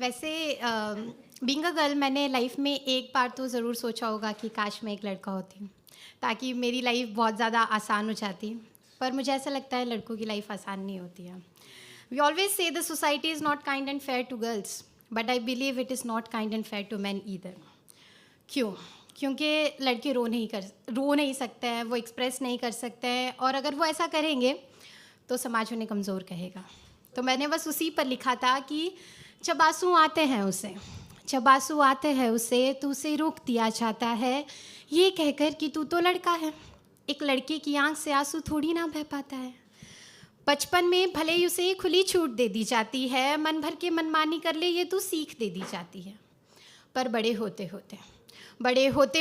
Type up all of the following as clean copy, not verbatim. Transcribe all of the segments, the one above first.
वैसे being a girl मैंने life में एक बार तो ज़रूर सोचा होगा कि काश मैं एक लड़का होती ताकि मेरी लाइफ बहुत ज़्यादा आसान हो जाती। पर मुझे ऐसा लगता है लड़कों की लाइफ आसान नहीं होती है। We always say the society is not kind and fair to girls, but I believe it is not kind and fair to man either. क्यों? क्योंकि लड़के रो नहीं सकते हैं, वो एक्सप्रेस नहीं कर सकते हैं, और अगर वो ऐसा करेंगे तो समाज उन्हें कमज़ोर कहेगा। तो मैंने बस उसी पर लिखा था कि जब आंसू आते हैं उसे तो उसे रोक दिया जाता है ये कहकर कि तू तो लड़का है। एक लड़के की आंख से आंसू थोड़ी ना बह पाता है। बचपन में भले ही उसे खुली छूट दे दी जाती है, मन भर के मनमानी कर ले ये तो सीख दे दी जाती है। पर बड़े होते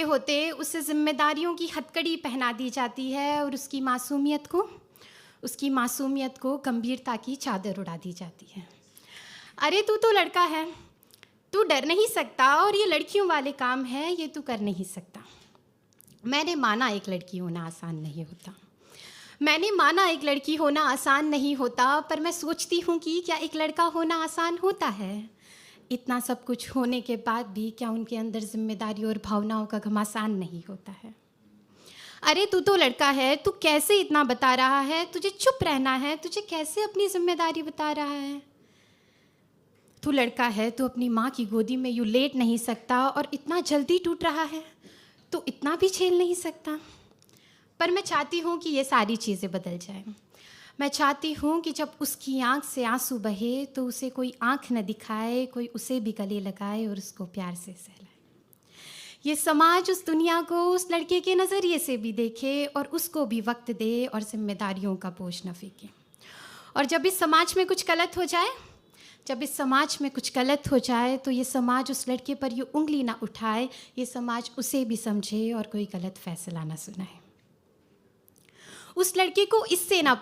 होते उसे जिम्मेदारियों की हथकड़ी पहना दी जाती है और उसकी मासूमियत को गंभीरता की चादर उड़ा दी जाती है। अरे तू तो लड़का है, तू डर नहीं सकता, और ये लड़कियों वाले काम है ये तू कर नहीं सकता। मैंने माना एक लड़की होना आसान नहीं होता, पर मैं सोचती हूँ कि क्या एक लड़का होना आसान होता है? इतना सब कुछ होने के बाद भी क्या उनके अंदर जिम्मेदारी और भावनाओं का घमासान नहीं होता है? अरे तू तो लड़का है, तू कैसे इतना बता रहा है? तुझे चुप रहना है, तुझे कैसे अपनी जिम्मेदारी बता रहा है? तू लड़का है, तू अपनी माँ की गोदी में यूँ लेट नहीं सकता, और इतना जल्दी टूट रहा है तो इतना भी झेल नहीं सकता। पर मैं चाहती हूँ कि ये सारी चीज़ें बदल जाएं। मैं चाहती हूँ कि जब उसकी आँख से आंसू बहे तो उसे कोई आँख न दिखाए, कोई उसे भी गले लगाए और उसको प्यार से सहलाए। ये समाज उस दुनिया को उस लड़के के नज़रिए से भी देखे और उसको भी वक्त दे और जिम्मेदारियों का बोझ न फेंके। और जब इस समाज में कुछ गलत हो जाए तो ये समाज उस लड़के पर ये उंगली ना उठाए, ये समाज उसे भी समझे और कोई गलत फैसला ना सुनाए। उस लड़के को इससे ना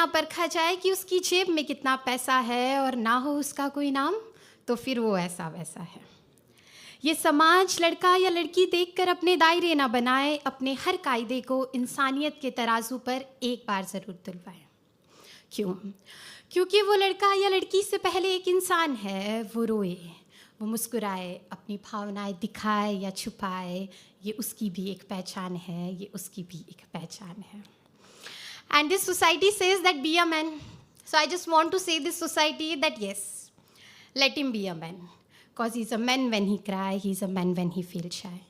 परखा जाए कि उसकी जेब में कितना पैसा है, और ना हो उसका कोई नाम तो फिर वो ऐसा वैसा है। ये समाज लड़का या लड़की देखकर अपने दायरे ना बनाए, अपने हर कायदे को इंसानियत के तराजू पर एक बार ज़रूर तुलवाए। क्यों? क्योंकि वो लड़का या लड़की से पहले एक इंसान है। वो रोए, वो मुस्कुराए, अपनी भावनाएं दिखाए या छुपाए, ये उसकी भी एक पहचान है, And this society says that be a man. So I just want to say this society that yes, let him be a man. Because he's a man when he cries, he's a man when he feels shy.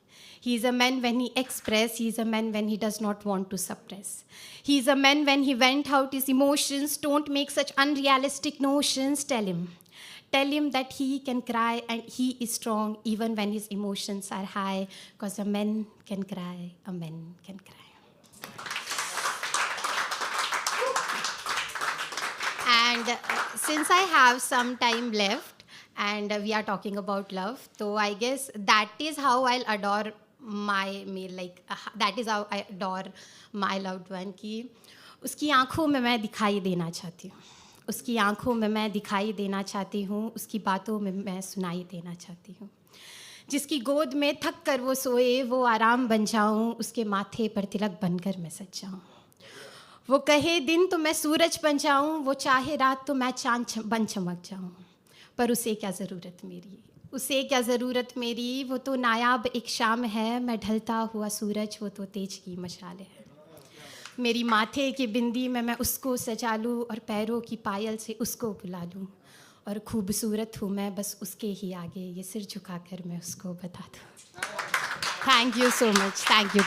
He's a man when he expresses, he's a man when he does not want to suppress. He's a man when he vent out his emotions. Don't make such unrealistic notions. Tell him that he can cry and he is strong even when his emotions are high. Because a man can cry. And since I have some time left and we are talking about love, so I guess that is how I'll adore that is how I adore my loved one, कि उसकी आँखों में मैं दिखाई देना चाहती हूँ, उसकी बातों में मैं सुनाई देना चाहती हूँ। जिसकी गोद में थक कर वो सोए वो आराम बन जाऊँ, उसके माथे पर तिलक बनकर मैं सज जाऊँ। वो कहे दिन तो मैं सूरज बन जाऊँ, वो चाहे रात तो मैं चाँद बन चमक जाऊँ। पर उसे क्या ज़रूरत मेरी, वो तो नायाब एक शाम है। मैं ढलता हुआ सूरज, वो तो तेज की मशाल है। मेरी माथे की बिंदी में मैं उसको सजा लूँ और पैरों की पायल से उसको बुला लूँ। और खूबसूरत हूँ मैं बस उसके ही आगे, ये सिर झुकाकर मैं उसको बता दूँ। Thank you so much. Thank you.